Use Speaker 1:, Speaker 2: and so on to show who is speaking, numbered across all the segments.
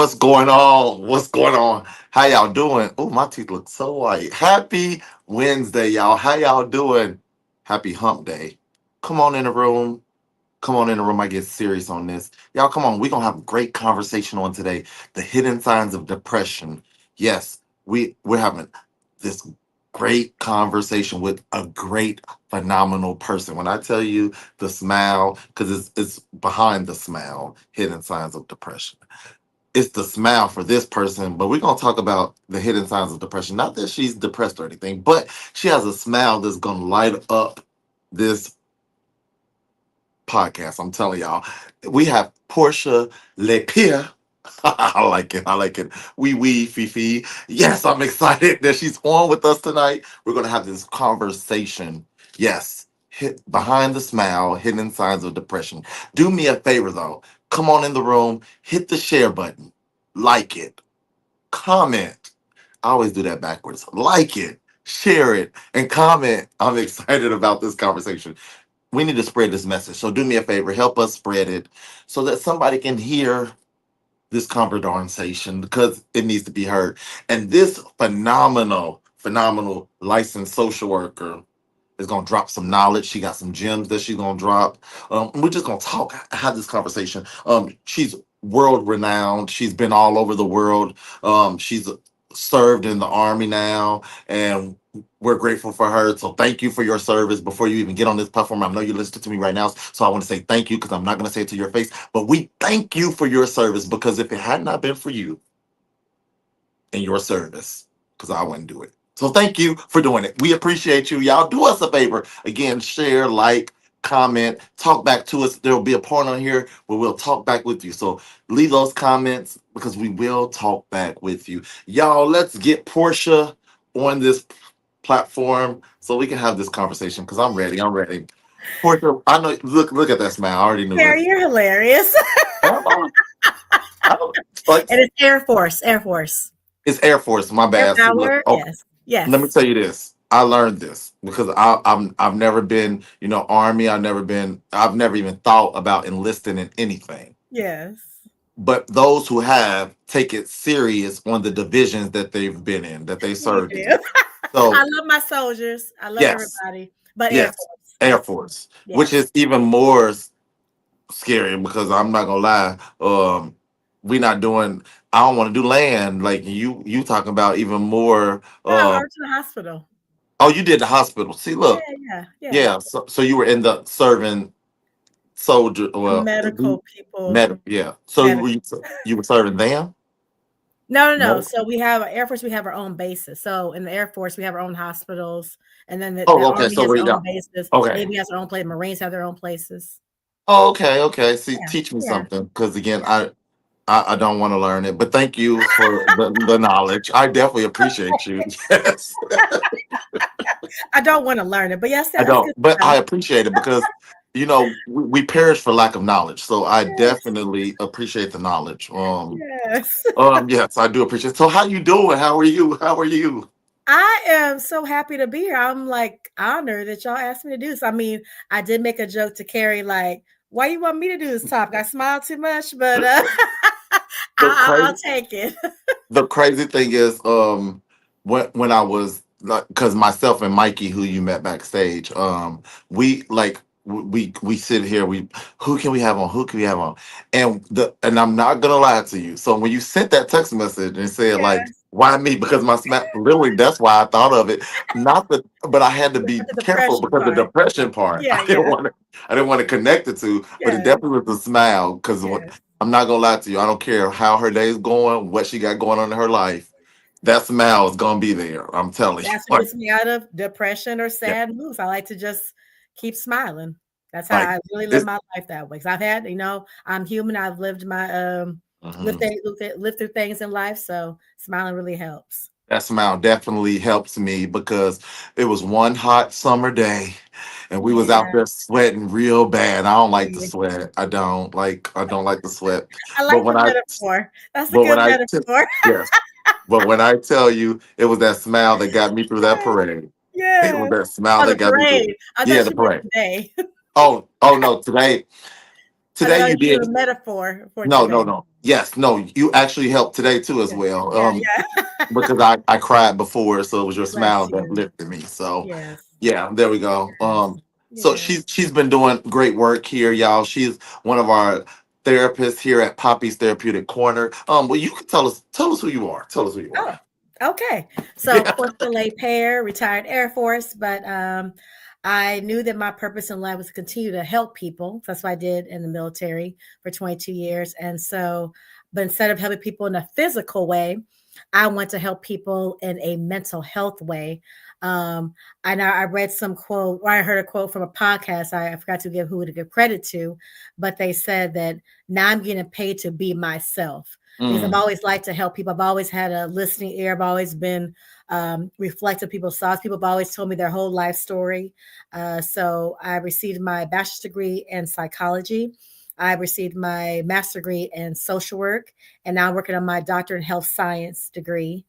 Speaker 1: What's going on? What's going on? How y'all doing? Oh, my teeth look so white. Happy Wednesday, y'all. How y'all doing? Happy hump day. Come on in the room. Come on in the room. I get serious on this. Y'all, come on. We're going to have a great conversation on today. The hidden signs of depression. Yes, we're having this great conversation with a great, phenomenal person. When I tell you the smile, because it's behind the smile, hidden signs of depression. It's the smile for this person, but we're gonna talk about the hidden signs of depression. Not that she's depressed or anything, but she has a smile that's gonna light up this podcast. I'm telling y'all, we have Portia Lepia. I like it. I like it. Wee Fifi. Yes, I'm excited that she's on with us tonight. We're gonna have this conversation. Yes, behind the smile, hidden signs of depression. Do me a favor though. Come on in the room. Hit the share button. Like it. Comment. I always do that backwards. Like it. Share it and comment. I'm excited about this conversation. We need to spread this message. So do me a favor, help us spread it so that somebody can hear this conversation because it needs to be heard. And this phenomenal licensed social worker is gonna drop some knowledge. She got some gems that she's gonna drop. We're just gonna talk, have this conversation. She's world renowned. She's been all over the world. She's served in the army now, and we're grateful for her. So thank you for your service. Before you even get on this platform, I know you're listening to me right now, so I want to say thank you because I'm not going to say it to your face, but we thank you for your service because if it had not been for you and your service, because I wouldn't do it. So thank you for doing it. We appreciate you. Y'all do us a favor. Again, share, like, comment, talk back to us. There'll be a point on here where we'll talk back with you. So leave those comments because we will talk back with you. Y'all, let's get Portia on this platform so we can have this conversation because I'm ready. I'm ready. Portia, I know. Look at that smile. I already knew it.
Speaker 2: Kerry, you're hilarious.
Speaker 1: I don't- like,
Speaker 2: And it's Air Force. Air Force.
Speaker 1: it's Air Force. My
Speaker 2: Air
Speaker 1: bad. See, look,
Speaker 2: Power.
Speaker 1: okay.
Speaker 2: Yes.
Speaker 1: Let me
Speaker 2: Yes.
Speaker 1: tell you this. I learned this because I've never been, army. I've never even thought about enlisting in anything.
Speaker 2: Yes.
Speaker 1: But those who have take it serious on the divisions that they've been in, that they
Speaker 2: We
Speaker 1: served in.
Speaker 2: do. I
Speaker 1: So
Speaker 2: love my soldiers. I love
Speaker 1: yes,
Speaker 2: everybody. But Air
Speaker 1: yes,
Speaker 2: Force.
Speaker 1: Air
Speaker 2: Yes.
Speaker 1: Force, which
Speaker 2: Yes.
Speaker 1: is even more scary because I'm not gonna lie. We not doing. I don't want to do land like you talking about even more.
Speaker 2: No, I went to the hospital.
Speaker 1: Oh, you did the hospital. See,
Speaker 2: Yeah,
Speaker 1: look.
Speaker 2: yeah, yeah.
Speaker 1: Yeah, so you were in the serving soldier,
Speaker 2: The
Speaker 1: well,
Speaker 2: medical people.
Speaker 1: yeah. So
Speaker 2: Medical.
Speaker 1: you were serving them?
Speaker 2: No, no, no.
Speaker 1: No.
Speaker 2: So we have Air Force, we have our own bases. So in the Air Force, we have our own hospitals. And then the
Speaker 1: Oh, okay.
Speaker 2: Army
Speaker 1: So
Speaker 2: has
Speaker 1: where
Speaker 2: their
Speaker 1: you
Speaker 2: own
Speaker 1: got?
Speaker 2: bases.
Speaker 1: Okay.
Speaker 2: Navy has their own place. Marines have their own places.
Speaker 1: Oh, okay, okay. See,
Speaker 2: Yeah,
Speaker 1: teach me
Speaker 2: yeah,
Speaker 1: something because again,
Speaker 2: yeah.
Speaker 1: I don't want to learn it, but thank you for the knowledge. I definitely appreciate you. Yes,
Speaker 2: I don't want to learn it, but yes,
Speaker 1: I
Speaker 2: that's
Speaker 1: don't,
Speaker 2: good
Speaker 1: but
Speaker 2: stuff.
Speaker 1: I appreciate it because we perish for lack of knowledge. So I
Speaker 2: Yes,
Speaker 1: definitely appreciate the knowledge.
Speaker 2: yes.
Speaker 1: Yes, I do appreciate. So how you doing? How are you? How are you?
Speaker 2: I am so happy to be here. I'm like honored that y'all asked me to do this. I mean, I did make a joke to Kerry, like, why you want me to do this topic? I smile too much, but
Speaker 1: The
Speaker 2: I'll
Speaker 1: crazy
Speaker 2: take it.
Speaker 1: the crazy thing is, when I was like, because myself and Mikey, who you met backstage, we like we sit here, who can we have on? Who can we have on? And I'm not gonna lie to you. So when you sent that text message and said like,
Speaker 2: Yes.
Speaker 1: why me? Because my snap, literally, that's why I thought of it. Not that, but I had to
Speaker 2: But
Speaker 1: be
Speaker 2: the
Speaker 1: careful
Speaker 2: depression
Speaker 1: because the
Speaker 2: part.
Speaker 1: depression part,
Speaker 2: Yeah, yeah.
Speaker 1: I didn't want to connect it to, but it
Speaker 2: Yes.
Speaker 1: definitely was the smile because
Speaker 2: Yes.
Speaker 1: I'm not gonna lie to you. I don't care how her day's going, what she got going on in her life. That smile is gonna be there. I'm telling you.
Speaker 2: That's what gets me out of depression or
Speaker 1: Yeah,
Speaker 2: sad moods. I like to just keep smiling. That's how
Speaker 1: like
Speaker 2: I really live
Speaker 1: it's.
Speaker 2: my life that way. Because I've had, I'm human. I've lived my
Speaker 1: Mhm.
Speaker 2: lived through things in life. So smiling really helps.
Speaker 1: That smile definitely helps me because it was one hot summer day, and we was out
Speaker 2: Yeah.
Speaker 1: there sweating real bad. I don't like to
Speaker 2: Yeah.
Speaker 1: sweat. I don't like to sweat.
Speaker 2: I
Speaker 1: But
Speaker 2: like
Speaker 1: when
Speaker 2: the
Speaker 1: I
Speaker 2: metaphor. That's a
Speaker 1: but when
Speaker 2: good
Speaker 1: I
Speaker 2: metaphor.
Speaker 1: yes, but when I tell you it was that smile that got me through that
Speaker 2: Yes.
Speaker 1: parade. It was
Speaker 2: Yes.
Speaker 1: that smile
Speaker 2: Oh,
Speaker 1: that
Speaker 2: the
Speaker 1: got me through.
Speaker 2: parade. I
Speaker 1: Yeah,
Speaker 2: thought
Speaker 1: the
Speaker 2: you meant
Speaker 1: parade.
Speaker 2: today.
Speaker 1: Oh no,
Speaker 2: I
Speaker 1: today
Speaker 2: thought
Speaker 1: you
Speaker 2: you were
Speaker 1: did.
Speaker 2: a metaphor for
Speaker 1: No,
Speaker 2: today.
Speaker 1: no, no. Yes, no. You actually helped today too as
Speaker 2: Yeah,
Speaker 1: well.
Speaker 2: yeah, yeah.
Speaker 1: Because I cried before, so it was your smile
Speaker 2: Bless
Speaker 1: that
Speaker 2: you.
Speaker 1: lifted me. So
Speaker 2: Yes,
Speaker 1: yeah, there we go.
Speaker 2: yes,
Speaker 1: So
Speaker 2: yes.
Speaker 1: she's been doing great work here, y'all. She's one of our therapists here at Poppy's Therapeutic Corner. Well, you can tell us who you are. Tell us who you
Speaker 2: Oh,
Speaker 1: are.
Speaker 2: okay. So Portia Pair, retired Air Force, but I knew that my purpose in life was to continue to help people. That's what I did in the military for 22 years. And so, but instead of helping people in a physical way, I want to help people in a mental health way. Um, I read some quote, or I heard a quote from a podcast. I forgot to give who to give credit to, but they said that now I'm getting paid to be myself because I've
Speaker 1: Mm,
Speaker 2: always liked to help people. I've always had a listening ear. I've always been reflective people's thoughts. People have always told me their whole life story. So I received my bachelor's degree in psychology. I received my master's degree in social work, and now I'm working on my doctorate in health science degree.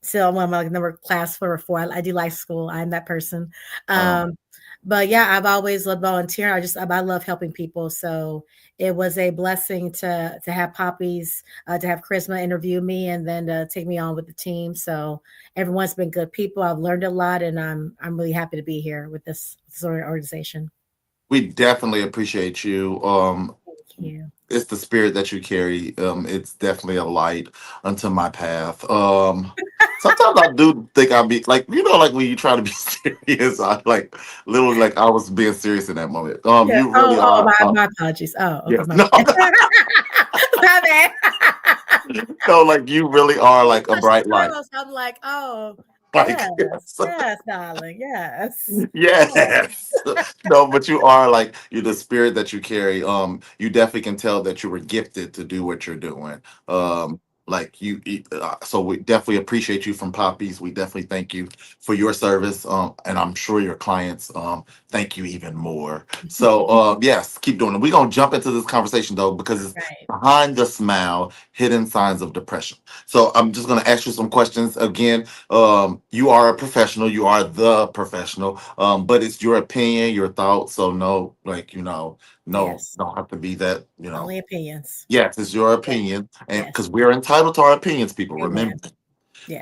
Speaker 2: So I'm like number class 4 or 4. I do life school. I'm that person.
Speaker 1: uh,
Speaker 2: Um, but yeah, I've always loved volunteering. I love helping people. So it was a blessing to have Poppies, to have Charisma interview me, and then to take me on with the team. So everyone's been good people. I've learned a lot, and I'm really happy to be here with this organization.
Speaker 1: we definitely appreciate you.
Speaker 2: Thank you.
Speaker 1: It's the spirit that you carry. It's definitely a light unto my path. Sometimes I do think I'll be like, like when you try to be serious, I like literally like I was being serious in that moment.
Speaker 2: Yeah.
Speaker 1: You really are.
Speaker 2: My apologies. Oh, okay,
Speaker 1: Yes,
Speaker 2: my
Speaker 1: no,
Speaker 2: bad. My bad.
Speaker 1: no, like you really are
Speaker 2: You
Speaker 1: like a
Speaker 2: touched the
Speaker 1: bright light.
Speaker 2: title, so I'm like, oh,
Speaker 1: Like,
Speaker 2: yes,
Speaker 1: yes.
Speaker 2: yes, darling, yes, yes,
Speaker 1: Yes. No, but you are like you're the spirit that you carry. You definitely can tell that you were gifted to do what you're doing.
Speaker 2: thank you.
Speaker 1: Like so we definitely appreciate you from Poppies. We definitely thank you for your service. And I'm sure your clients thank you even more. So yes, keep doing it. We're gonna jump into this conversation though, because it's
Speaker 2: Right.
Speaker 1: behind the smile, hidden signs of depression. So I'm just gonna ask you some questions again. You are a professional, you are the professional, but it's your opinion, your thoughts, so no, like, no,
Speaker 2: Yes,
Speaker 1: don't have to be that,
Speaker 2: only opinions.
Speaker 1: yes, it's your
Speaker 2: Yes,
Speaker 1: opinion, and
Speaker 2: yes,
Speaker 1: because we're entitled to our opinions, people, remember.
Speaker 2: amen.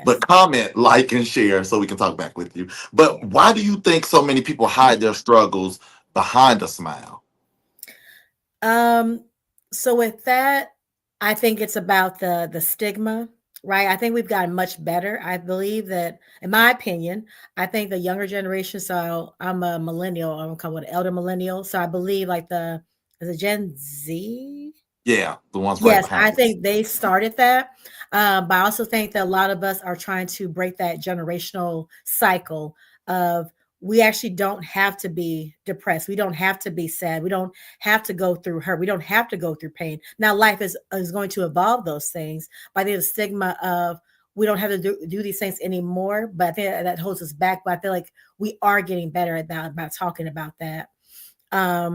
Speaker 1: But
Speaker 2: Yes,
Speaker 1: comment, like, and share so we can talk back with you. But
Speaker 2: yeah.
Speaker 1: why do you think so many people hide their struggles behind a smile?
Speaker 2: Um, so with that, I think it's about the stigma, right? I think we've gotten much better. I believe that, in my opinion, I think the younger generation. So I'm a millennial. I'm called an elder millennial. So I believe like the is it Gen Z?
Speaker 1: Yeah, the ones right
Speaker 2: Yes,
Speaker 1: behind
Speaker 2: I
Speaker 1: us.
Speaker 2: think they started that. But I also think that a lot of us are trying to break that generational cycle of we actually don't have to be depressed. We don't have to be sad. We don't have to go through hurt. We don't have to go through pain. Now, life is going to evolve those things. But I think the stigma of we don't have to do these things anymore. But I think that holds us back. But I feel like we are getting better about talking about that. I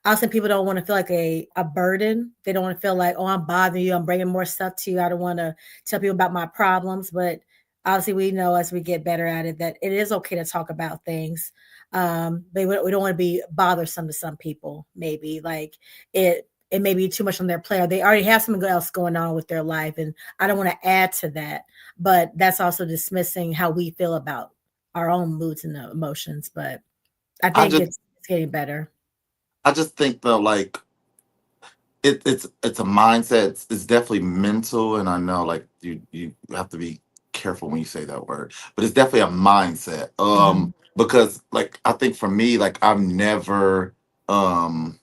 Speaker 2: also think people don't want to feel like a burden. They don't want to feel like, oh, I'm bothering you. I'm bringing more stuff to you. I don't want to tell people about my problems. But obviously, we know as we get better at it that it is okay to talk about things. We don't want to be bothersome to some people. Maybe like it may be too much on their plate. Or they already have something else going on with their life, and I don't want to add to that. But that's also dismissing how we feel about our own moods and emotions. But I
Speaker 1: I
Speaker 2: think
Speaker 1: just
Speaker 2: it's getting better.
Speaker 1: I just think that like it's a mindset. It's definitely mental, and I know like you have to be careful when you say that word, but it's definitely a mindset.
Speaker 2: Mhm.
Speaker 1: Because like I think for me, like um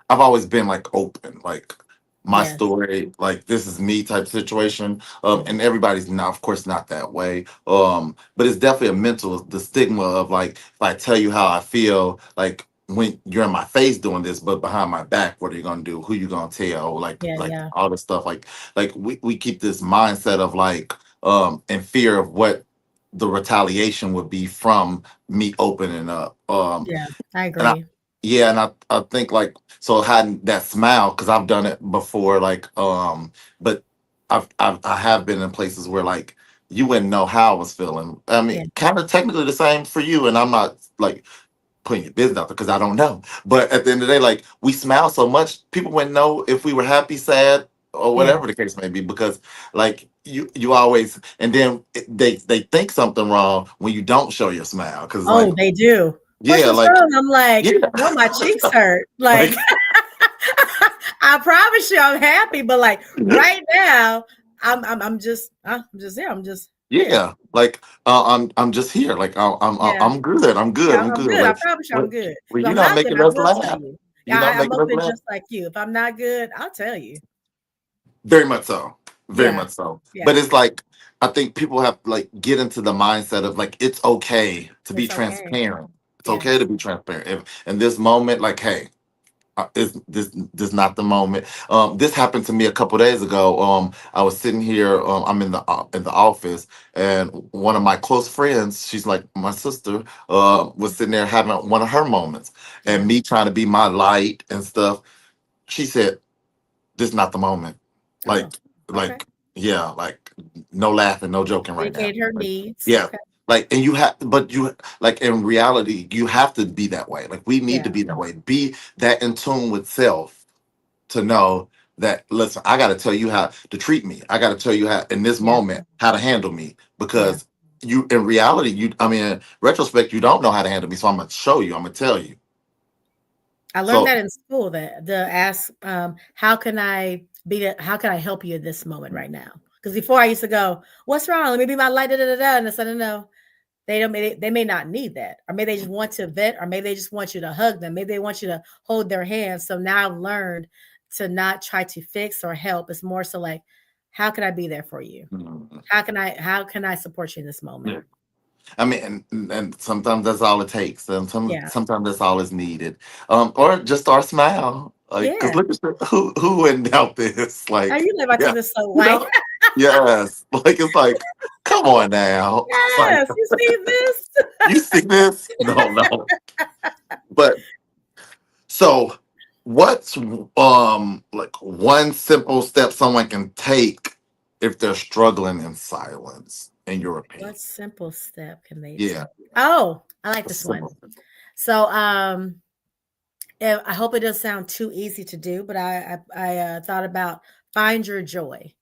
Speaker 1: I've always been like open, like my
Speaker 2: Yes.
Speaker 1: story, like this is me type situation.
Speaker 2: Mhm.
Speaker 1: And everybody's not, of course, not that way. But it's definitely a mental, the stigma of like if I tell you how I feel, like when you're in my face doing this, but behind my back, what are you gonna do? Who you gonna tell?
Speaker 2: Yeah,
Speaker 1: Like
Speaker 2: yeah.
Speaker 1: all this stuff. Like we keep this mindset of like in fear of what the retaliation would be from me opening up.
Speaker 2: Yeah, I
Speaker 1: And I,
Speaker 2: agree.
Speaker 1: yeah, and I think like so having that smile because I've done it before, like but I have been in places where like you wouldn't know how I was feeling. I
Speaker 2: Yeah,
Speaker 1: mean, kind of technically the same for you, and I'm not like putting your business out there because I don't know. But at the end of the day, like we smile so much, people wouldn't know if we were happy, sad, or
Speaker 2: Yeah.
Speaker 1: whatever the case may be. Because like you always, and then they think something wrong when you don't show your smile. Because like
Speaker 2: Oh, they do. Portia,
Speaker 1: yeah,
Speaker 2: what's
Speaker 1: like
Speaker 2: wrong? I'm like,
Speaker 1: yeah,
Speaker 2: no, my cheeks hurt. Like,
Speaker 1: like
Speaker 2: I promise you, I'm happy, but like right now, I'm just here. I'm just here.
Speaker 1: yeah, like I'm just here. Like
Speaker 2: Yeah,
Speaker 1: I'm good. I'm good.
Speaker 2: yeah,
Speaker 1: I'm
Speaker 2: I'm
Speaker 1: good.
Speaker 2: good. I
Speaker 1: Like
Speaker 2: promise you, I'm
Speaker 1: when,
Speaker 2: good.
Speaker 1: when
Speaker 2: If
Speaker 1: you're
Speaker 2: I'm
Speaker 1: not
Speaker 2: not good,
Speaker 1: making
Speaker 2: I
Speaker 1: us
Speaker 2: will tell
Speaker 1: laugh,
Speaker 2: you.
Speaker 1: you're
Speaker 2: Yeah,
Speaker 1: not
Speaker 2: I'm
Speaker 1: making us
Speaker 2: open
Speaker 1: laugh.
Speaker 2: just like you. If I'm not good, I'll tell you.
Speaker 1: Very much so. Very
Speaker 2: Yeah,
Speaker 1: much so. But
Speaker 2: yeah,
Speaker 1: it's like I think people have to like get into the mindset of like it's okay to be
Speaker 2: it's okay.
Speaker 1: transparent. It's okay to
Speaker 2: Yes.
Speaker 1: be transparent. If in this moment, like, hey, is this not the moment? This happened to me a couple days ago. I was sitting here. I'm in the office, and one of my close friends, she's like my sister, was sitting there having one of her moments, and
Speaker 2: Yeah.
Speaker 1: me trying to be my light and stuff. She said, "This is not the moment."
Speaker 2: Oh,
Speaker 1: Like,
Speaker 2: okay.
Speaker 1: like, yeah, like no laughing, no joking right now.
Speaker 2: Indicate her
Speaker 1: Like,
Speaker 2: needs.
Speaker 1: yeah.
Speaker 2: Okay.
Speaker 1: Like, and you have, but you like in reality, you have to be that way. Like, we need to
Speaker 2: Yeah.
Speaker 1: be that way. Be that in tune with self to know that listen, I got to tell you how to treat me. I got to tell you how in this
Speaker 2: Yeah.
Speaker 1: moment how to handle me
Speaker 2: Yeah.
Speaker 1: because you in reality you I mean in retrospect you don't know how to handle me, so I'm gonna show you. I'm gonna tell you.
Speaker 2: I learned
Speaker 1: So
Speaker 2: that in school that to ask, how can I how can I help you at this moment right now? Because before I used to go, what's wrong? Let me be my light, da, da, da, da. And I said, no, they don't, they may not need that. Or maybe they just want to vent, or maybe they just want you to hug them. Maybe they want you to hold their hands. So now I've learned to not try to fix or help. It's more so like, how can I be there for you?
Speaker 1: mm,
Speaker 2: How can I support you in this moment?
Speaker 1: yeah. I mean, and sometimes that's all it takes, and
Speaker 2: Yeah.
Speaker 1: sometimes that's all is needed, or just our smile. Like, cause
Speaker 2: Yeah.
Speaker 1: look at who wouldn't doubt this?
Speaker 2: How
Speaker 1: Like,
Speaker 2: you live? I took
Speaker 1: yeah,
Speaker 2: this so
Speaker 1: you
Speaker 2: white.
Speaker 1: know, yes. Like it's like, come on now. Like,
Speaker 2: Yes. You see this?
Speaker 1: you see this? No, no. But so, what's like one simple step someone can take if they're struggling in silence, in your opinion?
Speaker 2: What simple step can they
Speaker 1: Yeah,
Speaker 2: take? Oh, I like
Speaker 1: a
Speaker 2: this one.
Speaker 1: simple.
Speaker 2: So, I hope it doesn't sound too easy to do, but I thought about find your joy.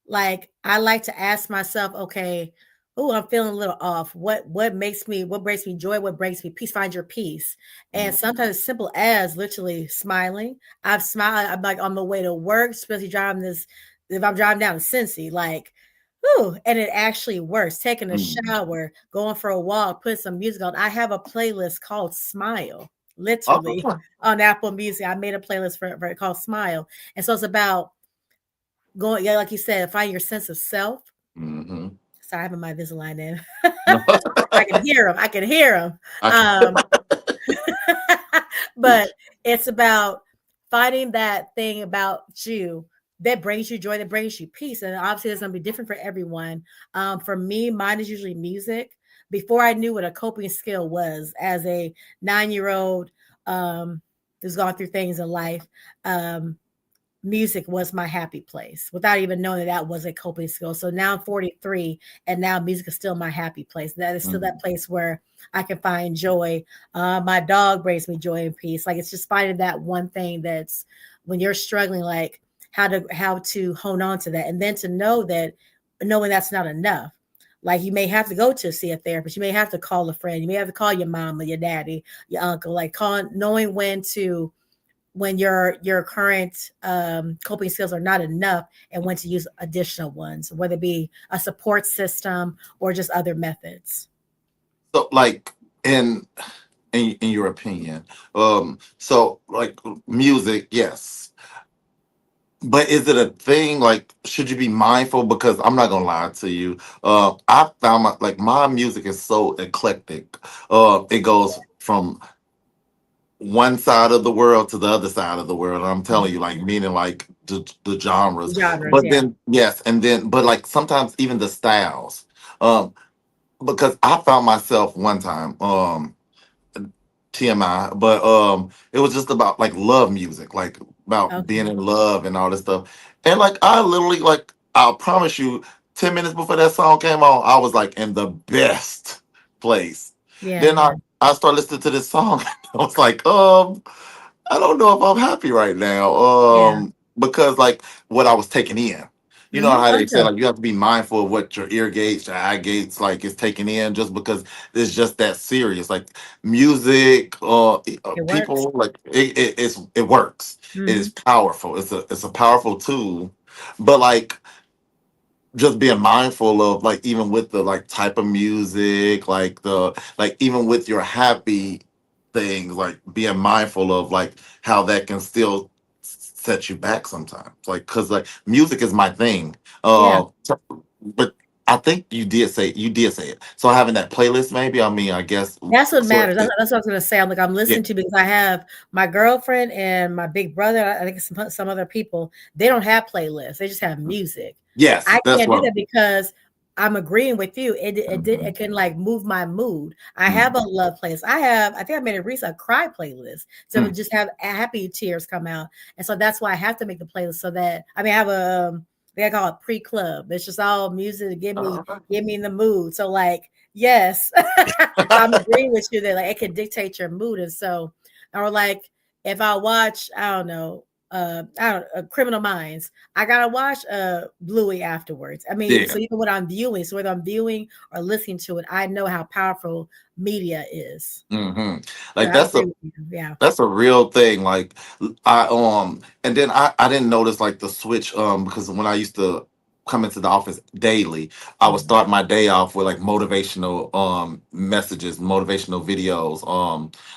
Speaker 2: Like I like to ask myself, okay, oh, I'm feeling a little off. What brings me joy? What brings me peace? Find your peace. And sometimes it's simple as literally smiling. I've smiled. I'm like on the way to work, especially driving this. If I'm driving down to Cincy, like, whew, and it actually works. Taking a
Speaker 1: Mm.
Speaker 2: shower, going for a walk, putting some music on. I have a playlist called Smile, literally
Speaker 1: Oh,
Speaker 2: on Apple Music. I made a playlist for it called Smile. And so it's about going, yeah, like you said, find your sense of self.
Speaker 1: hmm.
Speaker 2: Sorry, I have my Invisalign in.
Speaker 1: No,
Speaker 2: I can hear them. I can hear them.
Speaker 1: I
Speaker 2: Um,
Speaker 1: can.
Speaker 2: but it's about finding that thing about you that brings you joy, that brings you peace. And obviously, it's going to be different for everyone. For me, mine is usually music. Before I knew what a coping skill was as a 9-year old who's gone through things in life, um, music was my happy place without even knowing that that was a coping skill. So now I'm 43 and now music is still my happy place. That is still that
Speaker 1: Mhm.
Speaker 2: place where I can find joy. My dog brings me joy and peace. Like it's just finding that one thing that's when you're struggling, like how to hone on to that. And then to know that knowing that's not enough. Like you may have to go to see a therapist. You may have to call a friend. You may have to call your mom or your daddy, your uncle, like calling, knowing when your current coping skills are not enough and when to use additional ones, whether it be a support system or just other methods.
Speaker 1: So, like, in in your opinion, so like music, yes, but is it a thing? Like, should you be mindful? Because I'm not gonna lie to you, I found like my music is so eclectic. It goes from one side of the world to the other side of the world. And I'm telling you, like meaning like the genres.
Speaker 2: Genres,
Speaker 1: But
Speaker 2: yeah.
Speaker 1: then yes, and then but like sometimes even the styles. Um, because I found myself one time, TMI, but it was just about like love music, like about being
Speaker 2: Okay.
Speaker 1: in love and all this stuff. And like I literally like I'll promise you, 10 minutes before that song came on, I was like in the best place.
Speaker 2: Yeah,
Speaker 1: Then
Speaker 2: yeah.
Speaker 1: I started listening to this song. I was like, I don't know if I'm happy right now.
Speaker 2: Yeah.
Speaker 1: Because like what I was taking in. You know how
Speaker 2: Oh,
Speaker 1: they say
Speaker 2: yeah.
Speaker 1: like you have to be mindful of what your ear gates, your eye gates like is taking in just because it's just that serious. Like music,
Speaker 2: It works.
Speaker 1: people like it works. It is
Speaker 2: Hmm.
Speaker 1: powerful. It's a powerful tool. But like just being mindful of like even with the like type of music like the like even with your happy things like being mindful of like how that can still set you back sometimes like because like music is my thing
Speaker 2: Yeah.
Speaker 1: but I think you did say it so having that playlist maybe I mean I guess
Speaker 2: That's what
Speaker 1: so
Speaker 2: matters. That's what I was gonna say. I'm like, I'm
Speaker 1: yeah
Speaker 2: listening to because I have my girlfriend and my big brother. I think some other people. They don't have playlists. They just have music.
Speaker 1: yes
Speaker 2: I
Speaker 1: that's
Speaker 2: can't do
Speaker 1: what
Speaker 2: that because I'm agreeing with you. It can like move my mood. I have a
Speaker 1: Mhm.
Speaker 2: love playlist. I think I made a recent cry playlist to
Speaker 1: Mm.
Speaker 2: just have happy tears come out. And so that's why I have to make the playlist so that I mean I have a they call it pre-club. It's just all music to get me in the mood. So like yes. So I'm agreeing with you that like it can dictate your mood. And so or like if I watch, I don't Criminal Minds, I gotta watch Bluey afterwards. I mean,
Speaker 1: Yeah.
Speaker 2: so even when I'm viewing, so whether I'm viewing or listening to it, I know how powerful media is.
Speaker 1: Hmm.
Speaker 2: So
Speaker 1: Like
Speaker 2: I
Speaker 1: that's
Speaker 2: agree
Speaker 1: a
Speaker 2: with you. Yeah.
Speaker 1: That's a real thing. Like and then I didn't notice like the switch because when I used to come into the office daily, I would
Speaker 2: Mhm.
Speaker 1: start my day off with like motivational messages, motivational videos,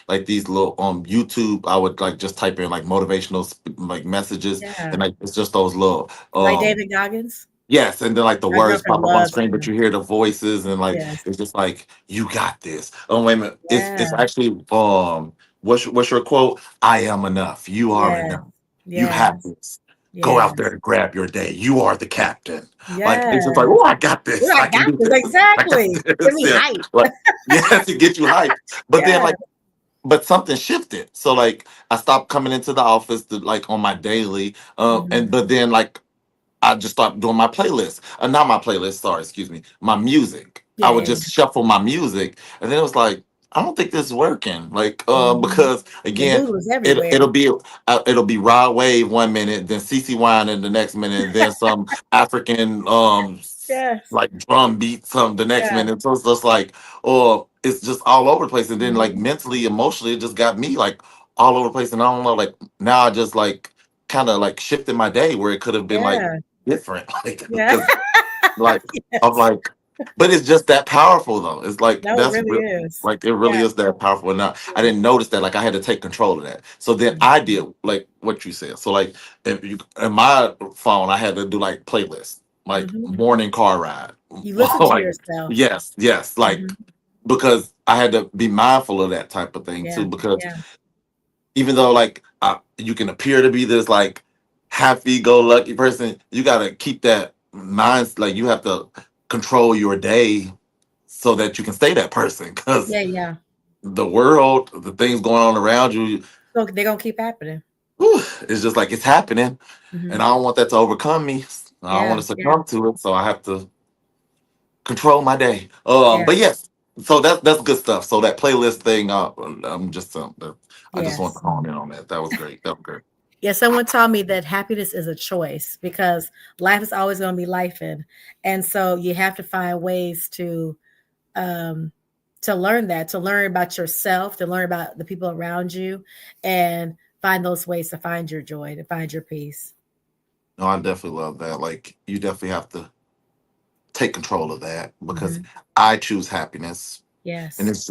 Speaker 1: like these little YouTube. I would like just type in like motivational like messages, and
Speaker 2: Yeah.
Speaker 1: like it's just those little
Speaker 2: Like David Goggins.
Speaker 1: yes, and then like the
Speaker 2: My
Speaker 1: words
Speaker 2: girlfriend
Speaker 1: pop up on the
Speaker 2: loves
Speaker 1: screen, but
Speaker 2: him.
Speaker 1: you hear the voices, and like
Speaker 2: Yes.
Speaker 1: it's just like you got this. Oh wait a minute, it's
Speaker 2: Yeah.
Speaker 1: actually what's your quote? I am enough. You are
Speaker 2: Yes.
Speaker 1: enough. You have
Speaker 2: Yes.
Speaker 1: this. Go out there
Speaker 2: Yes.
Speaker 1: and grab your day. You are the captain. Like it's just like
Speaker 2: Yes.
Speaker 1: oh I got
Speaker 2: Well,
Speaker 1: this.
Speaker 2: I
Speaker 1: I can
Speaker 2: got
Speaker 1: do
Speaker 2: this.
Speaker 1: this. I got
Speaker 2: Exactly. Give
Speaker 1: this.
Speaker 2: me
Speaker 1: Yeah,
Speaker 2: hype.
Speaker 1: like yes, to get you hyped. But then
Speaker 2: Yeah.
Speaker 1: like but something shifted. So like I stopped coming into the office to like on my daily,
Speaker 2: Mhm.
Speaker 1: and but then like I just started doing my playlist. Not my playlist, sorry, excuse me. My music. I
Speaker 2: Yeah,
Speaker 1: would
Speaker 2: yeah,
Speaker 1: just
Speaker 2: yeah.
Speaker 1: shuffle my music. And then it was like, I don't think this is working. Like,
Speaker 2: Mhm.
Speaker 1: because
Speaker 2: Your
Speaker 1: again,
Speaker 2: mood was
Speaker 1: it
Speaker 2: everywhere.
Speaker 1: it'll be Rod Wave 1 minute, then CC Wine in the next minute, and then some African
Speaker 2: Yes.
Speaker 1: like drum beat some the next
Speaker 2: Yeah.
Speaker 1: minute. So it's just like, oh, it's just all over the place. And then like
Speaker 2: Mhm.
Speaker 1: mentally, emotionally, it just got me like all over the place. And I don't know, like now I just like kind of like shifted my day where it could have been like
Speaker 2: Yeah.
Speaker 1: different. Like
Speaker 2: Yeah.
Speaker 1: because like I'm
Speaker 2: Yes.
Speaker 1: like, but it's just that powerful though. It's like
Speaker 2: No, it
Speaker 1: that's
Speaker 2: really
Speaker 1: real.
Speaker 2: is.
Speaker 1: Like it really
Speaker 2: Yeah.
Speaker 1: is that powerful. And I
Speaker 2: Yeah.
Speaker 1: didn't notice that. Like I had to take control of that. So then I
Speaker 2: Mhm.
Speaker 1: did like what you said. So like if you in my phone, I had to do like playlists, like
Speaker 2: Mhm.
Speaker 1: morning car ride.
Speaker 2: You listen to
Speaker 1: Like
Speaker 2: yourself.
Speaker 1: yes, like
Speaker 2: Mhm.
Speaker 1: because I had to be mindful of that type of thing too.
Speaker 2: Yeah.
Speaker 1: Because
Speaker 2: Yeah.
Speaker 1: even though like you can appear to be this like happy-go-lucky person, you gotta keep that mind. Like you have to control your day so that you can stay that person. Because
Speaker 2: Yeah, yeah.
Speaker 1: the world, the things going on around you,
Speaker 2: So they're gonna keep happening.
Speaker 1: whew, it's just like it's happening, and
Speaker 2: Mhm.
Speaker 1: I don't want that to overcome me. I don't
Speaker 2: Yeah.
Speaker 1: want to
Speaker 2: Yeah.
Speaker 1: succumb to it, so I have to control my day.
Speaker 2: Yeah.
Speaker 1: But yes, so that's good stuff. So that playlist thing, I'm just I just want to
Speaker 2: Yes.
Speaker 1: hone in on that. That was great. That was great.
Speaker 2: Yeah, someone taught me that happiness is a choice because life is always going to be life and so you have to find ways um to learn that, to learn about yourself, to learn about the people around you and find those ways to find your joy, to find your peace.
Speaker 1: No, I definitely love that. Like you definitely have to take control of that because
Speaker 2: Hmm.
Speaker 1: I choose happiness. And
Speaker 2: Yes.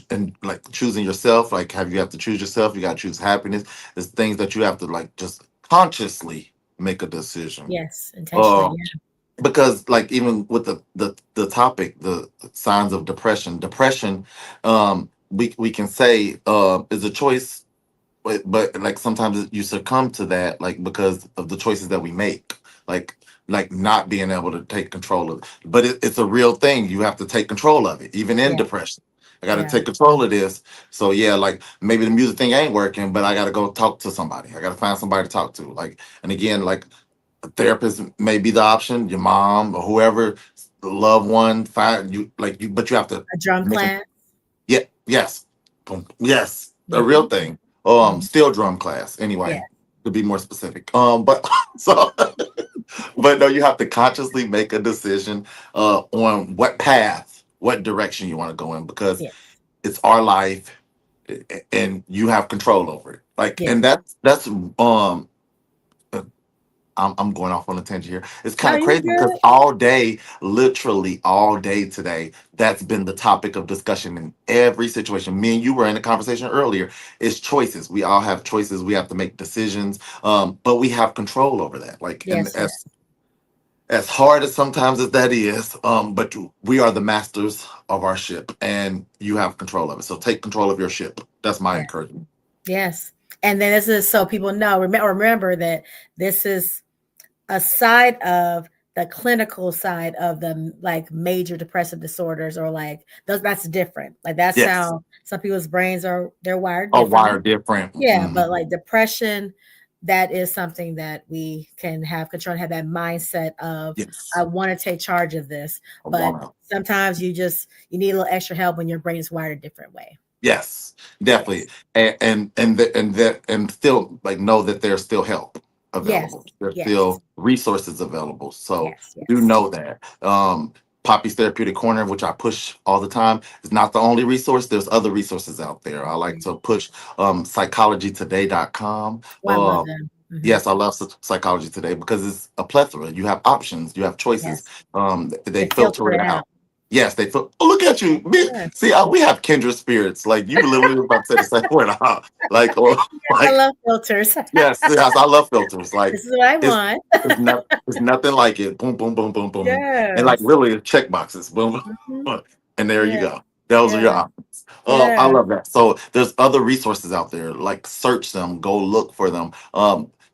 Speaker 1: and like choosing yourself, like have you have to choose yourself, you gotta choose happiness. There's things that you have to like just consciously make a decision.
Speaker 2: Yes. Intentionally.
Speaker 1: Uh
Speaker 2: Yeah.
Speaker 1: because like even with the topic, the signs of depression, we can say is a choice but like sometimes you succumb to that like because of the choices that we make like not being able to take control of it but it's a real thing you have to take control of it even in
Speaker 2: Yeah.
Speaker 1: depression I got to
Speaker 2: Yeah.
Speaker 1: take control of this so yeah like maybe the music thing ain't working but I got to go talk to somebody I got to find somebody to talk to like and again like a therapist may be the option your mom or whoever the loved one find you like you but you have to
Speaker 2: A drum
Speaker 1: make
Speaker 2: class.
Speaker 1: yeah, yes. Yes, a real
Speaker 2: Hmm.
Speaker 1: thing.
Speaker 2: Hmm.
Speaker 1: Steel drum class.
Speaker 2: Yeah.
Speaker 1: Anyway, to be more specific. But so, but no, you have to consciously make a decision on what path, what direction you want to go in, because
Speaker 2: Yes.
Speaker 1: it's our life, and you have control over it. Like, and
Speaker 2: Yes.
Speaker 1: that's I'm going off on a tangent here. It's kind
Speaker 2: No,
Speaker 1: of
Speaker 2: you're
Speaker 1: crazy because
Speaker 2: good.
Speaker 1: all day, literally all day today, that's been the topic of discussion in every situation. Me and you were in a conversation earlier. It's choices. We all have choices. We have to make decisions, but we have control over that. Like, and
Speaker 2: Yes. Yes.
Speaker 1: as hard as sometimes as that is, but we are the masters of our ship, and you have control of it. So take control of your ship. That's my
Speaker 2: Yes.
Speaker 1: encouragement.
Speaker 2: Yes. And then this is so people know, remember that this is aside of the clinical side of the like major depressive disorders or like those, that's different. Like that's
Speaker 1: Yes.
Speaker 2: how some people's brains are, they're wired
Speaker 1: Oh, why
Speaker 2: differently.
Speaker 1: are different?
Speaker 2: Yeah,
Speaker 1: Mhm.
Speaker 2: but like depression, that is something that we can have control and have that mindset of I
Speaker 1: Yes.
Speaker 2: want to take charge of this.
Speaker 1: I
Speaker 2: But
Speaker 1: want to.
Speaker 2: sometimes you need a little extra help when your brain is wired a different way.
Speaker 1: Yes, definitely,
Speaker 2: Yes.
Speaker 1: and still like know that there's still help
Speaker 2: Yes.
Speaker 1: available. There's
Speaker 2: Yes.
Speaker 1: still resources available. So
Speaker 2: Yes.
Speaker 1: do
Speaker 2: Yes.
Speaker 1: know that. Poppy's Therapeutic Corner, which I push all the time, is not the only resource. There's other resources out there. I like to push psychologytoday.com.
Speaker 2: Oh, I love them. Hmm.
Speaker 1: Yes, I love Psychology Today because it's a plethora. You have options, you have choices.
Speaker 2: Yes.
Speaker 1: They
Speaker 2: They filter
Speaker 1: filter
Speaker 2: it
Speaker 1: it
Speaker 2: out.
Speaker 1: out. Yes, they feel. Oh, look at you.
Speaker 2: Yeah.
Speaker 1: See, we have kindred spirits. Like you literally were about to say the same word. Like, or
Speaker 2: I
Speaker 1: like,
Speaker 2: love filters.
Speaker 1: yes, yes, I love filters. Like,
Speaker 2: This is what I
Speaker 1: it's
Speaker 2: want.
Speaker 1: it's nothing like it. Boom, boom, boom, boom, boom, and like
Speaker 2: Yes.
Speaker 1: literally check boxes. Boom,
Speaker 2: Hmm.
Speaker 1: and there you
Speaker 2: Yeah.
Speaker 1: go. Those are
Speaker 2: Yeah.
Speaker 1: your options. I
Speaker 2: Yeah.
Speaker 1: love that. So there's other resources out there. Like search them, go look for them.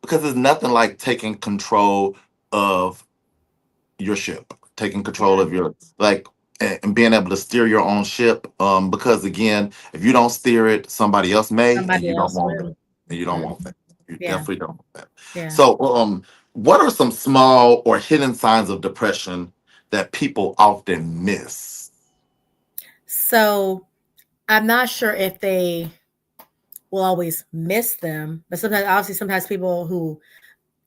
Speaker 1: Because there's nothing like taking control of your ship, taking control
Speaker 2: Yeah.
Speaker 1: of your like and being able to steer your own ship. Because again, if you don't steer it, somebody else may, and
Speaker 2: Somebody
Speaker 1: you don't
Speaker 2: else
Speaker 1: want that.
Speaker 2: will.
Speaker 1: And you don't
Speaker 2: Mhm.
Speaker 1: want that. You
Speaker 2: Yeah.
Speaker 1: definitely don't want that.
Speaker 2: Yeah.
Speaker 1: So, what are some small or hidden signs of depression that people often miss?
Speaker 2: So I'm not sure if they will always miss them, but sometimes, obviously, sometimes people who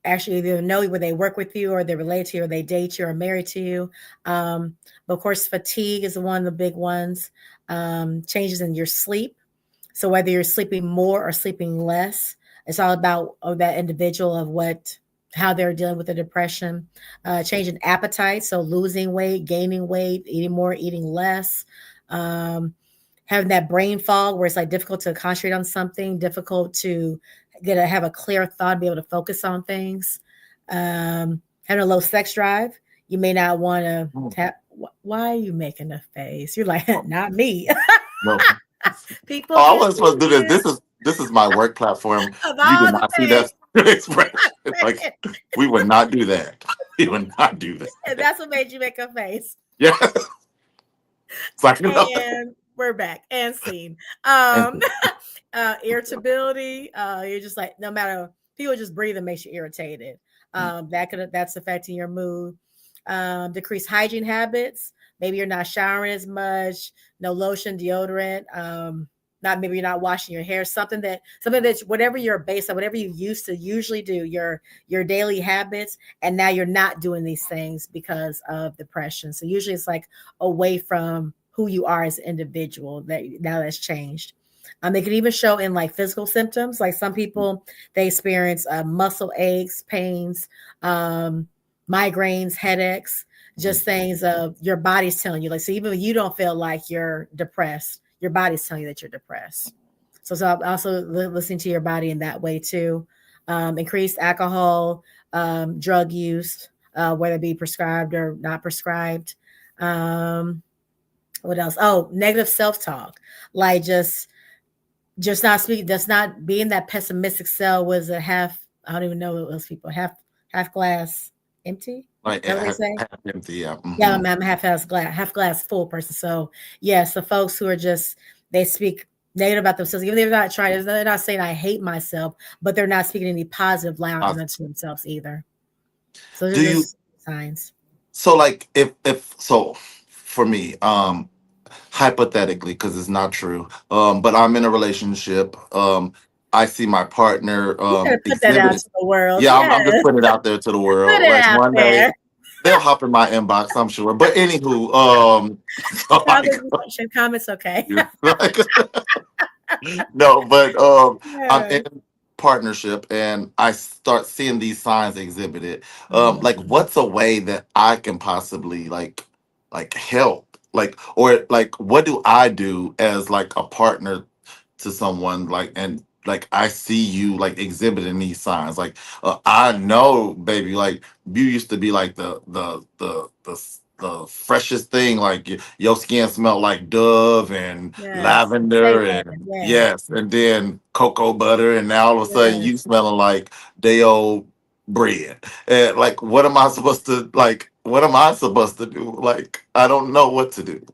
Speaker 2: actually either know you, where they work with you, or they relate to you, or they date you, or married to you. But of course, fatigue is one of the big ones. Changes in your sleep. So whether you're sleeping more or sleeping less, it's all about that individual of what how they're dealing with the depression. Change in appetite, so losing weight, gaining weight, eating more, eating less. Um, Having that brain fog where it's like difficult to concentrate on something, difficult to have a clear thought, be able to focus on things. Having a low sex drive, you may not want to
Speaker 1: Mm.
Speaker 2: have. Why are you making a face? You're like, not me.
Speaker 1: No.
Speaker 2: People
Speaker 1: Oh, I
Speaker 2: can
Speaker 1: wasn't supposed to
Speaker 2: see
Speaker 1: do this.
Speaker 2: you
Speaker 1: This is my work platform.
Speaker 2: of
Speaker 1: You did
Speaker 2: all the
Speaker 1: not see
Speaker 2: things.
Speaker 1: that expression. Like we would not do that. We would not do
Speaker 2: And
Speaker 1: that.
Speaker 2: that's what made you make a face.
Speaker 1: Yeah. It's like,
Speaker 2: And we're back and scene.
Speaker 1: and
Speaker 2: Um, irritability. You're just like, no matter, people just breathing makes you irritated. That's affecting your mood. Decreased hygiene habits. Maybe you're not showering as much. No lotion, deodorant. Not maybe you're not washing your hair. Something that whatever your base of whatever you used to usually do, your daily habits, and now you're not doing these things because of depression. So usually it's like away from who you are as an individual that now that's changed. They can even show in like physical symptoms. Like some people, they experience muscle aches, pains, um, migraines, headaches, just things of your body's telling you. Like, so even if you don't feel like you're depressed, your body's telling you that you're depressed. So I'm also listening to your body in that way too. Increased alcohol, drug use, whether it be prescribed or not prescribed. Um, what else? Oh, negative self-talk, like just not speaking, just not being that pessimistic self. Was a half, I don't even know what those people, half glass empty, is
Speaker 1: like
Speaker 2: that what they say?
Speaker 1: half empty. Yeah.
Speaker 2: Yeah, I'm a half glass full person. So yes, the folks who are just, they speak negative about themselves, even if they're not trying, they're not saying I hate myself, but they're not speaking any positive loud into themselves either. So those are
Speaker 1: Do you
Speaker 2: just signs.
Speaker 1: so like if so for me, hypothetically, because it's not true. But I'm in a relationship. I see my partner
Speaker 2: You gotta put that out
Speaker 1: exhibiting.
Speaker 2: to the world.
Speaker 1: Yeah, I'm just
Speaker 2: Yes.
Speaker 1: putting it out there to the
Speaker 2: Put
Speaker 1: world.
Speaker 2: it
Speaker 1: Like
Speaker 2: out
Speaker 1: one day
Speaker 2: there.
Speaker 1: they'll hop in my inbox, I'm sure. But anywho, like,
Speaker 2: Comments, okay.
Speaker 1: like no, but I'm
Speaker 2: Yeah.
Speaker 1: in partnership and I start seeing these signs exhibited.
Speaker 2: Mhm.
Speaker 1: Like what's a way that I can possibly like help? Like or like what do I do as like a partner to someone like and like I see you like exhibiting these signs like I know baby like you used to be like the freshest thing like your skin smelled like dove and
Speaker 2: Yes. Say
Speaker 1: lavender
Speaker 2: that.
Speaker 1: and
Speaker 2: Yes.
Speaker 1: yes and then cocoa butter and now all of a sudden you
Speaker 2: Yes.
Speaker 1: smelling like day old bread and like what am I supposed to do like I don't know what to do.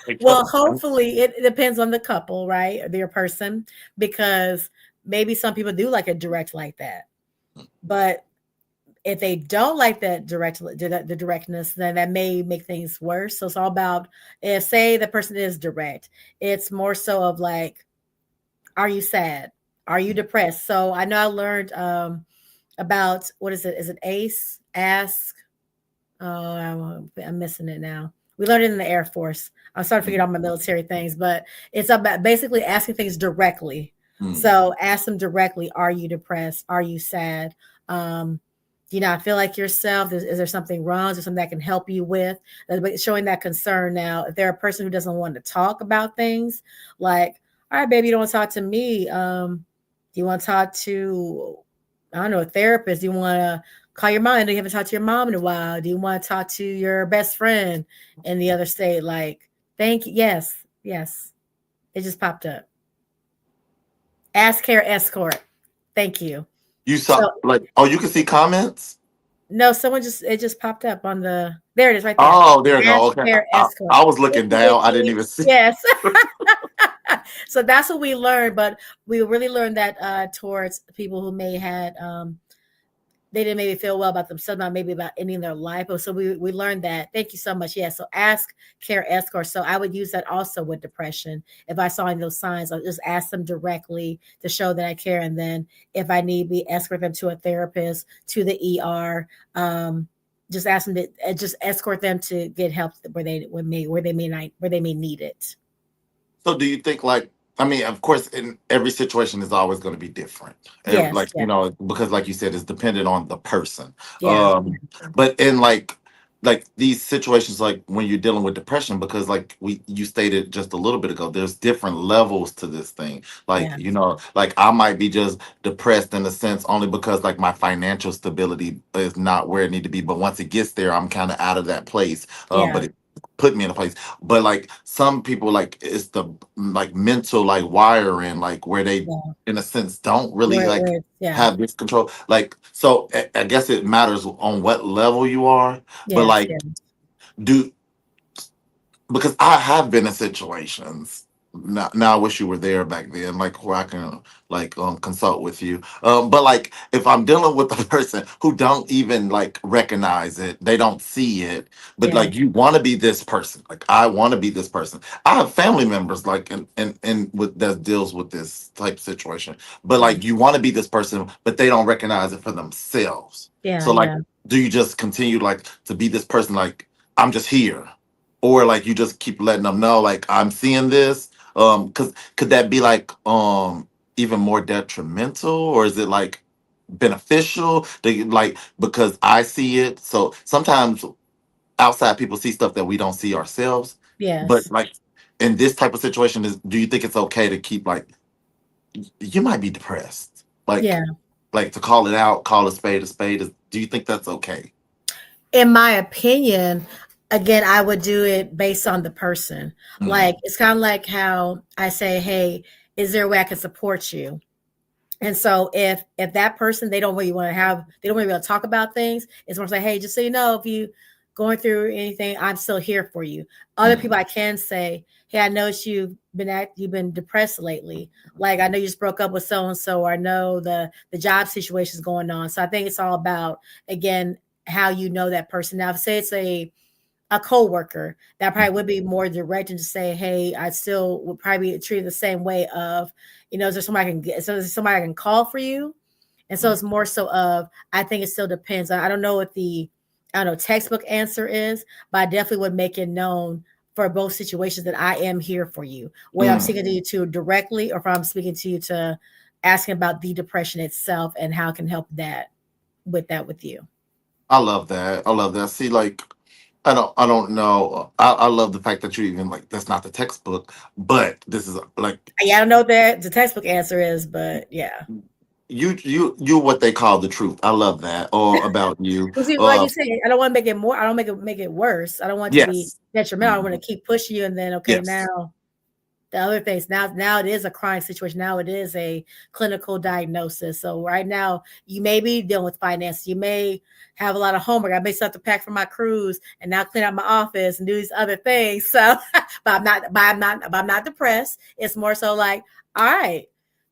Speaker 1: Like,
Speaker 2: Well, hopefully it depends on the couple, right? Or their person, because maybe some people do like it direct like that. But if they don't like that the directness, then that may make things worse. So it's all about if say the person is direct, it's more so of like, are you sad? Are you depressed? So I know I learned about what is it? Is it ACE? Ask. Oh, I'm missing it now. We learned it in the Air Force. I'm starting to figure out my military things, but it's about basically asking things directly.
Speaker 1: mm,
Speaker 2: So ask them directly: are you depressed? Are you sad? Um, do you not feel like yourself? Is there something wrong? Is there something that can help you with? Showing that concern. Now, if they're a person who doesn't want to talk about things, like, all right, baby, you don't want to talk to me. Do you want to talk to, I don't know, a therapist? Do you want to call your mom? Do you haven't talked to your mom in a while? Do you want to talk to your best friend in the other state? Like, thank you. Yes, yes. It just popped up. Ask care escort. Thank you.
Speaker 1: you
Speaker 2: So
Speaker 1: saw like oh you can see comments.
Speaker 2: no, someone just it just popped up on the there it is right there.
Speaker 1: Oh, there we go.
Speaker 2: Ask
Speaker 1: Okay.
Speaker 2: care
Speaker 1: I,
Speaker 2: escort.
Speaker 1: I was
Speaker 2: Thank
Speaker 1: looking
Speaker 2: you,
Speaker 1: down. I didn't
Speaker 2: Vicky.
Speaker 1: even see.
Speaker 2: Yes. So that's what we learned, but we really learned that towards people who may had they didn't maybe feel well about themselves, not maybe about ending their life. But so we learned that. Thank you so much. Yeah. So ask care escort. So I would use that also with depression. If I saw any of those signs, I'll just ask them directly to show that I care. And then if I need be escort them to a therapist, to the ER. Just ask them to just escort them to get help where they may need it.
Speaker 1: So do you think like I mean, of course, in every situation is always going to be different.
Speaker 2: Yes.
Speaker 1: Like
Speaker 2: Yeah.
Speaker 1: you know, because like you said, it's dependent on the person.
Speaker 2: Yeah.
Speaker 1: Um, but in like these situations, like when you're dealing with depression, because like you stated just a little bit ago, there's different levels to this thing. Like
Speaker 2: Yeah.
Speaker 1: you know, like I might be just depressed in a sense only because like my financial stability is not where it need to be. But once it gets there, I'm kind of out of that place.
Speaker 2: Yeah.
Speaker 1: But it put me in a place but like some people like it's the like mental like wiring like where they
Speaker 2: Yeah.
Speaker 1: in a sense don't really like
Speaker 2: Yeah.
Speaker 1: have this control like so I guess it matters on what level you are but
Speaker 2: Yes.
Speaker 1: like
Speaker 2: Yeah.
Speaker 1: do because I have been in situations. Now I wish you were there back then, like where I can like consult with you. But like if I'm dealing with a person who don't even like recognize it, they don't see it, but
Speaker 2: Yeah.
Speaker 1: like you want to be this person, like I want to be this person. I have family members like and with that deals with this type of situation, but
Speaker 2: Yeah.
Speaker 1: like you want to be this person, but they don't recognize it for themselves.
Speaker 2: Yeah.
Speaker 1: So like,
Speaker 2: Yeah.
Speaker 1: do you just continue like to be this person? Like I'm just here or like you just keep letting them know like I'm seeing this because could that be like even more detrimental or is it like beneficial like because I see it so sometimes outside people see stuff that we don't see ourselves but
Speaker 2: Yes.
Speaker 1: like in this type of situation is do you think it's okay to keep like you might be depressed
Speaker 2: Yeah.
Speaker 1: like to call it out call a spade is, do you think that's okay?
Speaker 2: In my opinion, again, I would do it based on the person.
Speaker 1: Mm,
Speaker 2: Like it's kind of like how I say, "Hey, is there a way I can support you?" And so if that person they don't really want to talk about things, it's more like, hey, just so you know, if you going through anything, I'm still here for you. Other
Speaker 1: mm,
Speaker 2: people I can say, hey, I noticed you've been depressed lately. Like I know you just broke up with so and so, or I know the job situation is going on. So I think it's all about again how you know that person. Now, if say it's a coworker that probably would be more direct and just say, "Hey, I still would probably be treated the same way of, is there somebody I can get? So is there somebody I can call for you?" And so it's more so of, I think it still depends. I don't know what the, I don't know, textbook answer is, but I definitely would make it known for both situations that I am here for you, whether I'm
Speaker 1: Mm.
Speaker 2: speaking to you to directly or if I'm speaking to you to asking about the depression itself and how I can help that with you.
Speaker 1: I love that. I love that. See, like, I don't know. I love the fact that you even like that's not the textbook, but this is like
Speaker 2: Yeah, I don't know what the textbook answer is, but yeah.
Speaker 1: you what they call the truth. I love that. Or about you.
Speaker 2: Well, see, like you said, I don't want to make it more. I don't make it worse. I don't want it to be
Speaker 1: Yes.
Speaker 2: detrimental. I want to
Speaker 1: Mhm.
Speaker 2: keep pushing you, and then okay,
Speaker 1: Yes.
Speaker 2: now the other things. Now it is a chronic situation. Now it is a clinical diagnosis. So right now you may be dealing with finance. You may have a lot of homework. I may still have to pack for my cruise and now clean out my office and do these other things. So, but I'm not depressed. It's more so like, all right,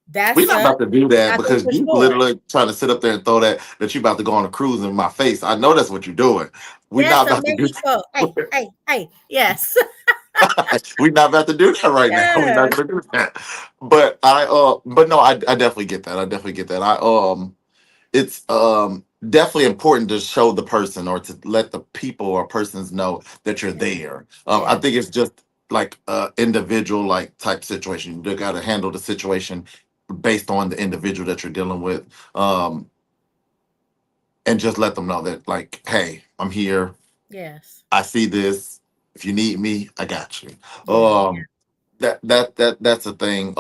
Speaker 2: that
Speaker 1: We're not
Speaker 2: sucks.
Speaker 1: about to do
Speaker 2: I
Speaker 1: that
Speaker 2: can
Speaker 1: because
Speaker 2: push
Speaker 1: you
Speaker 2: forward.
Speaker 1: literally trying to sit up there and throw that you about to go on a cruise in my face. I know that's what you're doing. We're
Speaker 2: Yes,
Speaker 1: not
Speaker 2: to
Speaker 1: about to do
Speaker 2: Mexico. Hey,
Speaker 1: that.
Speaker 2: hey, hey. Yes,
Speaker 1: We're not about to do that right now. We're not
Speaker 2: yes,
Speaker 1: gonna do that. But no, I definitely get that. I definitely get that. It's definitely important to show the person or to let the people or persons know that you're
Speaker 2: yes,
Speaker 1: there. I
Speaker 2: yes,
Speaker 1: think it's just like individual like type situation. You got to handle the situation based on the individual that you're dealing with, and just let them know that like, hey, I'm here.
Speaker 2: yes,
Speaker 1: I see this. If you need me, I got you.
Speaker 2: yeah,
Speaker 1: Um, that's a thing.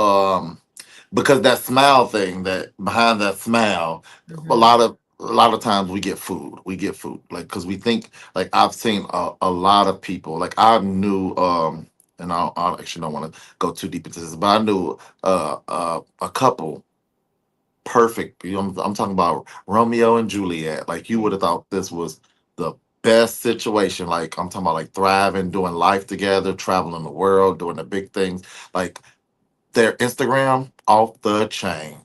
Speaker 1: Because that smile thing, that behind that smile,
Speaker 2: yeah.
Speaker 1: a lot of times we get food, like because we think like I've seen a lot of people, like I knew, and I actually don't want to go too deep into this, but I knew a couple perfect. I'm talking about Romeo and Juliet. Like you would have thought this was the best situation. Like I'm talking about like thriving, doing life together, traveling the world, doing the big things. Like their Instagram off the chain.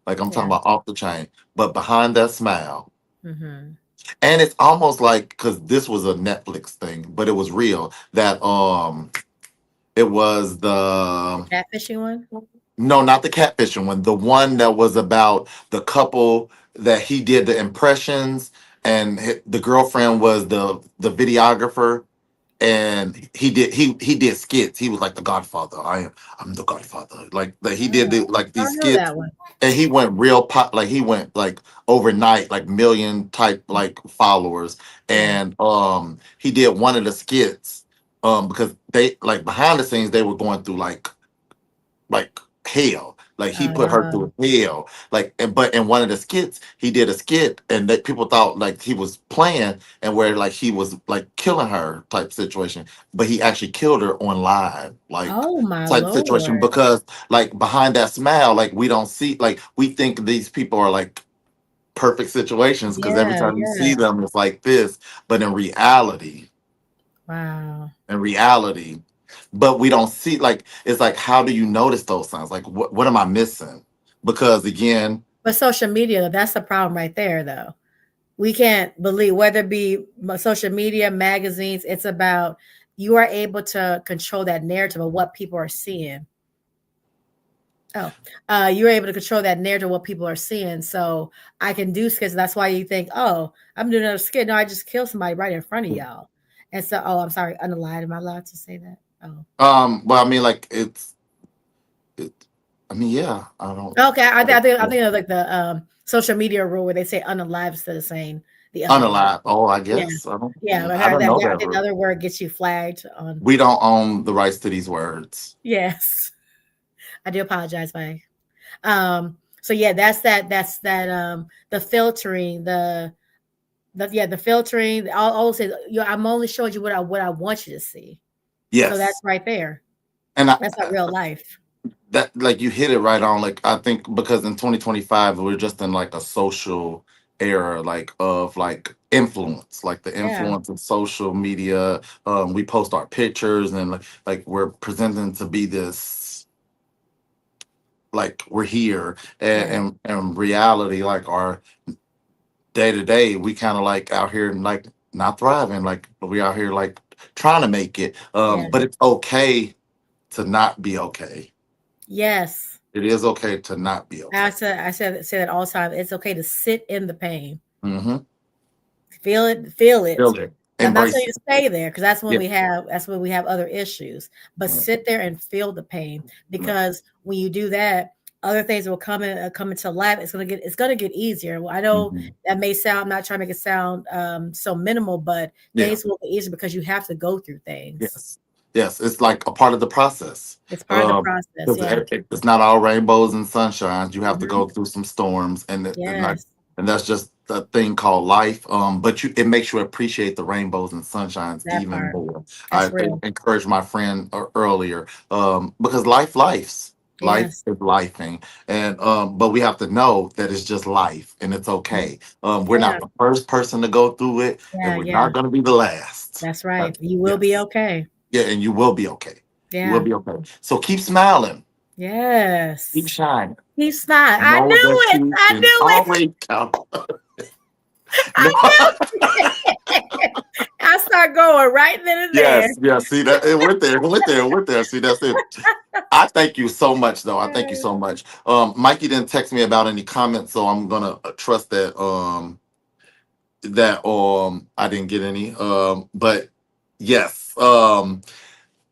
Speaker 1: Like I'm talking
Speaker 2: Yeah.
Speaker 1: about off the chain. But behind that smile,
Speaker 2: Mhm.
Speaker 1: and it's almost like because this was a Netflix thing, but it was real. That it was
Speaker 2: The
Speaker 1: the
Speaker 2: catfishing one?
Speaker 1: no, not the catfishing one. The one that was about the couple that he did the impressions, and the girlfriend was the videographer, and he did skits. He was like the Godfather. I'm the Godfather. Like that he did
Speaker 2: Oh,
Speaker 1: like
Speaker 2: I
Speaker 1: these
Speaker 2: don't know
Speaker 1: skits,
Speaker 2: that one.
Speaker 1: and he went real pop. Like he went like overnight, like million type like followers,
Speaker 2: Yeah.
Speaker 1: and he did one of the skits because they like behind the scenes they were going through like hell. Like he put her
Speaker 2: Oh,
Speaker 1: through hell. Like, but in one of the skits, he did a skit, and that people thought like he was playing, and where like he was like killing her type situation, but he actually killed her on live, like
Speaker 2: oh my
Speaker 1: type situation,
Speaker 2: lord.
Speaker 1: because like behind that smile, like we don't see, like we think these people are like perfect situations because every
Speaker 2: Yeah,
Speaker 1: time you see
Speaker 2: yeah.
Speaker 1: them, it's like this, but
Speaker 2: Wow.
Speaker 1: in reality, but we don't see like it's like how do you notice those signs, like what am I missing, because again.
Speaker 2: But social media, that's the problem right there, though. We can't believe whether it be social media, magazines. It's about you are able to control that narrative of what people are seeing. Oh, you're able to control that narrative of what people are seeing. So I can do skits. That's why you think, oh, I'm doing another skit. No, I just killed somebody right in front of y'all. And so, oh, I'm sorry, unalive. Am I allowed to say that? Oh,
Speaker 1: Well, I mean, like it. I mean, yeah.
Speaker 2: okay. I
Speaker 1: Yeah.
Speaker 2: think of like the social media rule where they say unalive instead of saying the other word.
Speaker 1: Unalive. Oh, I
Speaker 2: Yeah,
Speaker 1: guess I don't.
Speaker 2: yeah. But
Speaker 1: I don't know
Speaker 2: I
Speaker 1: that
Speaker 2: think the
Speaker 1: word.
Speaker 2: other word gets you flagged on.
Speaker 1: We don't own the rights to these words.
Speaker 2: Yes, I do apologize, by. So yeah, that's that the filtering, the filtering, all say I'm only showing you what I want you to see. So that's
Speaker 1: Yes,
Speaker 2: right there.
Speaker 1: and
Speaker 2: That's not real life.
Speaker 1: that like you hit it right on. Like I think because in 2025 we're just in like a social era, like of like influence, like the
Speaker 2: Yeah,
Speaker 1: influence of social media. We post our pictures and like we're presenting to be this, like we're here,
Speaker 2: yeah,
Speaker 1: and reality, like our day to day, we kind of like out here and like not thriving, like we out here like trying to make it.
Speaker 2: Yeah.
Speaker 1: But it's okay to not be okay.
Speaker 2: Yes.
Speaker 1: It is okay to not be okay.
Speaker 2: I say that all the time. It's okay to sit in the pain.
Speaker 1: Mm-hmm.
Speaker 2: Feel it, feel it.
Speaker 1: Feel it.
Speaker 2: I'm not telling
Speaker 1: Embrace
Speaker 2: you
Speaker 1: it.
Speaker 2: to stay there because
Speaker 1: Yeah.
Speaker 2: that's when we have other issues. But
Speaker 1: Mm,
Speaker 2: sit there and feel the pain
Speaker 1: mm,
Speaker 2: because when you do that, other things will come into life. It's gonna get easier. Well, I know
Speaker 1: mhm.
Speaker 2: that may sound. I'm not trying to make it sound so minimal, but
Speaker 1: Yeah.
Speaker 2: things will get easier because you have to go through things.
Speaker 1: Yes. Yes. It's like a part of the process.
Speaker 2: It's part of the
Speaker 1: Um,
Speaker 2: process.
Speaker 1: 'Cause
Speaker 2: Yeah.
Speaker 1: it's not all rainbows and sunshines. You have to
Speaker 2: Hmm.
Speaker 1: go through some storms,
Speaker 2: Yes,
Speaker 1: and that's just a thing called life. But it makes you appreciate the rainbows and sunshines
Speaker 2: that
Speaker 1: even
Speaker 2: part.
Speaker 1: more.
Speaker 2: That's real.
Speaker 1: Encouraged my friend earlier, because life
Speaker 2: Yes.
Speaker 1: is lifing, and but we have to know that it's just life and it's
Speaker 2: Mhm.
Speaker 1: okay. We're
Speaker 2: Yeah.
Speaker 1: not the first person to go through it, and
Speaker 2: Yeah.
Speaker 1: we're
Speaker 2: Yeah.
Speaker 1: not going to be the last.
Speaker 2: That's right.
Speaker 1: That's,
Speaker 2: You will be
Speaker 1: yes,
Speaker 2: okay.
Speaker 1: yeah, and you will be okay. You will
Speaker 2: Yeah.
Speaker 1: be okay. So keep smiling, keep
Speaker 2: Yes.
Speaker 1: shining.
Speaker 2: He's not. I
Speaker 1: Know
Speaker 2: knew
Speaker 1: that
Speaker 2: it.
Speaker 1: you
Speaker 2: I
Speaker 1: can
Speaker 2: knew it.
Speaker 1: always count. No.
Speaker 2: I knew it. I start going right then and there.
Speaker 1: Yes, yes. See that it went there, it went there, it went there. See, that's it. I thank you so much, though. I thank you so much. Mikey didn't text me about any comments, so I'm gonna trust that I didn't get any. But yes.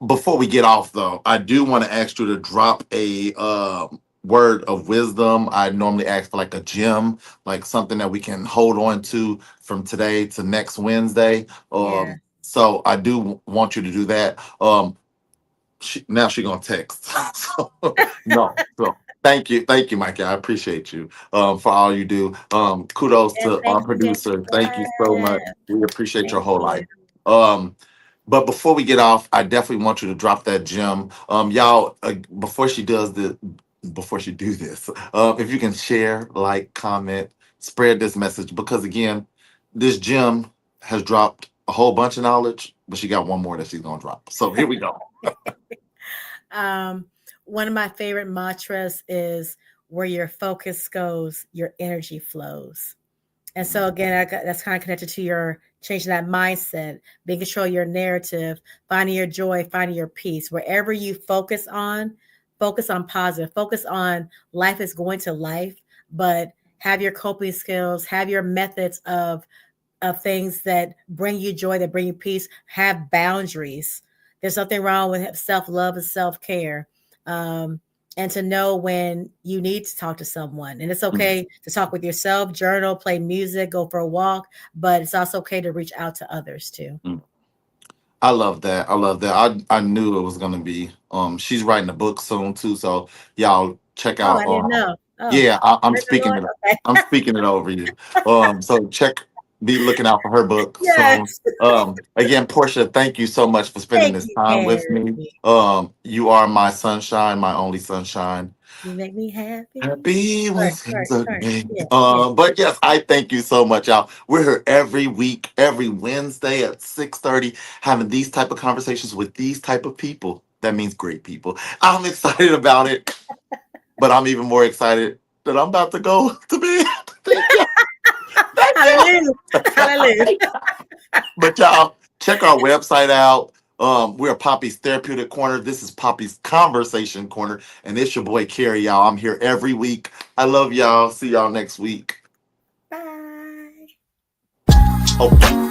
Speaker 1: Before we get off, though, I do want to ask you to drop a word of wisdom. I normally ask for like a gem, like something that we can hold on to from today to next Wednesday.
Speaker 2: Yeah.
Speaker 1: So I do want you to do that. Now she gonna text. So no, so thank you, Mikey. I appreciate you for all you do. Kudos
Speaker 2: And
Speaker 1: to our
Speaker 2: thank you, thank you.
Speaker 1: producer. Thank you so much.
Speaker 2: Yes.
Speaker 1: We appreciate your
Speaker 2: Thank
Speaker 1: whole
Speaker 2: you.
Speaker 1: life. Um, but before we get off, I definitely want you to drop that gem. Y'all, before she do this, if you can share, like, comment, spread this message, because again, this gem has dropped a whole bunch of knowledge, but she got one more that she's gonna drop. So here we go.
Speaker 2: Um, One of my favorite mantras is where your focus goes, your energy flows. And so again, that's kind of connected to your changing that mindset, being control your narrative, finding your joy, finding your peace. Wherever you focus on positive, focus on life is going to life, but have your coping skills, have your methods of things that bring you joy, that bring you peace, have boundaries. There's nothing wrong with self love and self care. Um, and to know when you need to talk to someone. And it's okay to talk with yourself, journal, play music, go for a walk, but it's also okay to reach out to others too.
Speaker 1: Mm. I love that. I love that. I knew it was gonna be. She's writing a book soon too. So y'all check
Speaker 2: Oh,
Speaker 1: out.
Speaker 2: I didn't know. Oh,
Speaker 1: Yeah, I'm
Speaker 2: praise the
Speaker 1: speaking
Speaker 2: Lord.
Speaker 1: it.
Speaker 2: Okay.
Speaker 1: I'm speaking it over you. So be looking out for her book soon.
Speaker 2: Yes.
Speaker 1: Again, Portia, thank you so much for spending
Speaker 2: Thank
Speaker 1: this
Speaker 2: you,
Speaker 1: time with
Speaker 2: Kerry.
Speaker 1: me. You are my sunshine, my only sunshine.
Speaker 2: You make me happy.
Speaker 1: Happy
Speaker 2: Sorry,
Speaker 1: Wednesdays
Speaker 2: sorry, sorry.
Speaker 1: again.
Speaker 2: Yeah, yeah.
Speaker 1: But yes, I thank you so much, y'all. We're here every week, every Wednesday at 6:30, having these type of conversations with these type of people. That means great people. I'm excited about it, but I'm even more excited that I'm about to go to bed. Thank you. Thank
Speaker 2: Hallelujah. Hallelujah.
Speaker 1: you. But y'all, check our website out. We're Poppy's Therapeutic Corner. This is Poppy's Conversation Corner, and it's your boy Kerry, y'all. I'm here every week. I love y'all. See y'all next week.
Speaker 2: Bye.
Speaker 1: Oh.